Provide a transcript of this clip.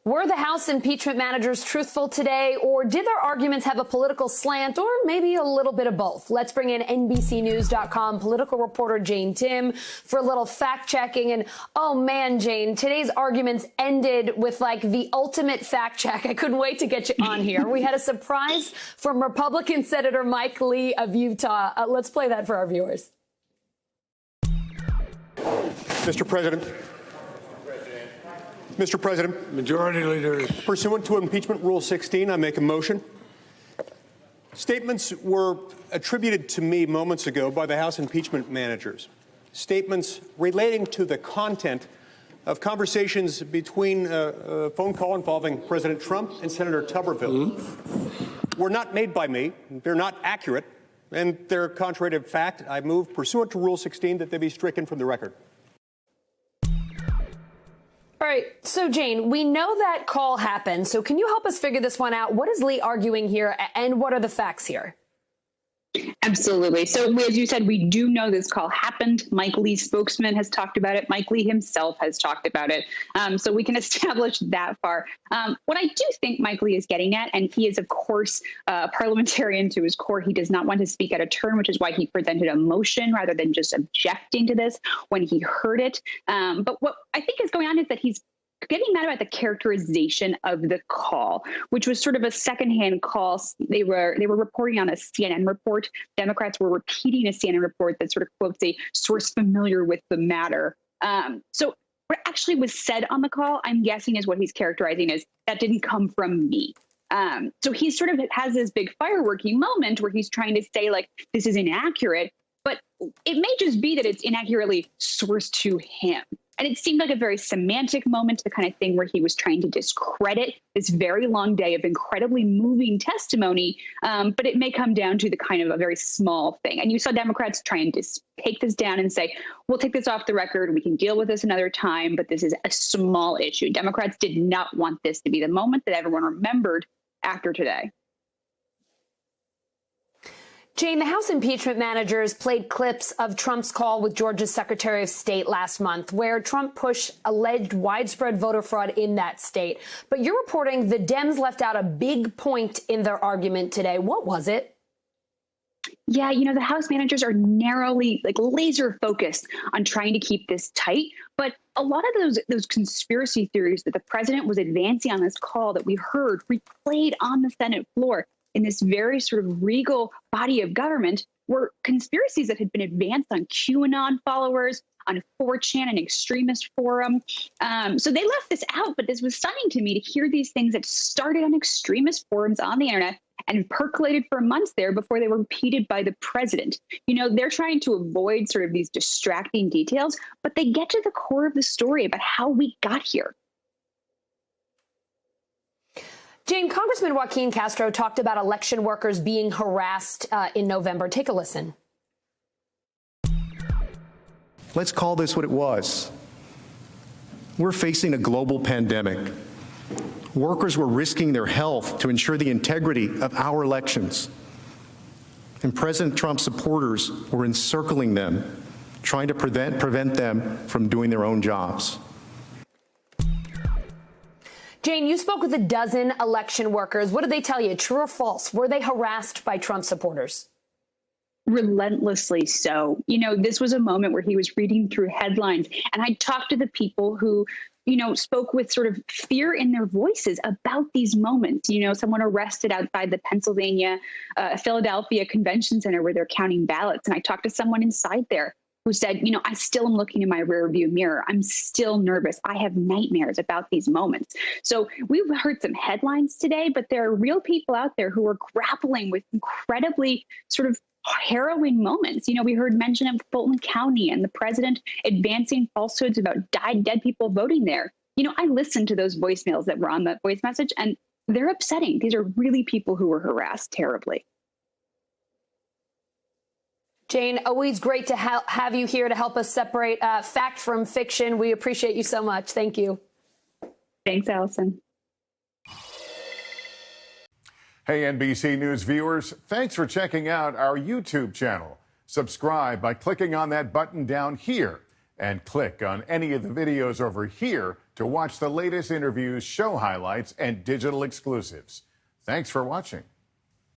Were the House impeachment managers truthful today, or did their arguments have a political slant, or maybe a little bit of both? Let's bring in NBCNews.com political reporter Jane Timm for a little fact-checking. And, oh, man, Jane, today's arguments ended with, like, the ultimate fact-check. I couldn't wait to get you on here. We had a surprise from Republican Senator Mike Lee of Utah. Let's play that for our viewers. Mr. President. Mr. President. Majority Leader. Pursuant to Impeachment Rule 16, I make a motion. Statements were attributed to me moments ago by the House impeachment managers. Statements relating to the content of conversations between a phone call involving President Trump and Senator Tuberville were not made by me. They're not accurate, and they're contrary to fact. I move, pursuant to Rule 16, that they be stricken from the record. All right. So, Jane, we know that call happened. So can you help us figure this one out? What is Lee arguing here, and what are the facts here? Absolutely. So, as you said, we do know this call happened. Mike Lee's spokesman has talked about it. Mike Lee himself has talked about it. So we can establish that far. What I do think Mike Lee is getting at, and he is, of course, a parliamentarian to his core. He does not want to speak out of turn, which is why he presented a motion rather than just objecting to this when he heard it. But what I think is going on is that he's getting mad about the characterization of the call, which was sort of a secondhand call. They were reporting on a CNN report. Democrats were repeating a CNN report that sort of quotes a source familiar with the matter. So what actually was said on the call, I'm guessing, is what he's characterizing as that didn't come from me. So he sort of has this big fireworky moment where he's trying to say, like, this is inaccurate, but it may just be that it's inaccurately sourced to him. And it seemed like a very semantic moment, the kind of thing where he was trying to discredit this very long day of incredibly moving testimony. But it may come down to the kind of a very small thing. And you saw Democrats try and take this down and say, we'll take this off the record. We can deal with this another time. But this is a small issue. Democrats did not want this to be the moment that everyone remembered after today. Jane, the House impeachment managers played clips of Trump's call with Georgia's Secretary of State last month, where Trump pushed alleged widespread voter fraud in that state. But you're reporting the Dems left out a big point in their argument today. What was it? Yeah, you know, the House managers are narrowly, like, laser focused on trying to keep this tight. But a lot of those conspiracy theories that the president was advancing on this call that we heard replayed on the Senate floor in this very sort of regal body of government were conspiracies that had been advanced on QAnon followers, on 4chan, an extremist forum. So they left this out, but this was stunning to me to hear these things that started on extremist forums on the internet and percolated for months there before they were repeated by the president. You know, they're trying to avoid sort of these distracting details, but they get to the core of the story about how we got here. Jane, Congressman Joaquin Castro talked about election workers being harassed in November. Take a listen. Let's call this what it was. We're facing a global pandemic. Workers were risking their health to ensure the integrity of our elections. And President Trump's supporters were encircling them, trying to prevent them from doing their own jobs. Jane, you spoke with a dozen election workers. What did they tell you? True or false? Were they harassed by Trump supporters? Relentlessly so. You know, this was a moment where he was reading through headlines, and I talked to the people who, you know, spoke with sort of fear in their voices about these moments. You know, someone arrested outside the Philadelphia Convention Center where they're counting ballots. And I talked to someone inside there who said, you know, I still am looking in my rearview mirror. I'm still nervous. I have nightmares about these moments. So we've heard some headlines today, but there are real people out there who are grappling with incredibly sort of harrowing moments. You know, we heard mention of Fulton County and the president advancing falsehoods about dead people voting there. You know, I listened to those voicemails that were on that voice message, and they're upsetting. These are really people who were harassed terribly. Jane, always great to have you here to help us separate fact from fiction. We appreciate you so much. Thank you. Thanks, Allison. Hey, NBC News viewers, thanks for checking out our YouTube channel. Subscribe by clicking on that button down here and click on any of the videos over here to watch the latest interviews, show highlights, and digital exclusives. Thanks for watching.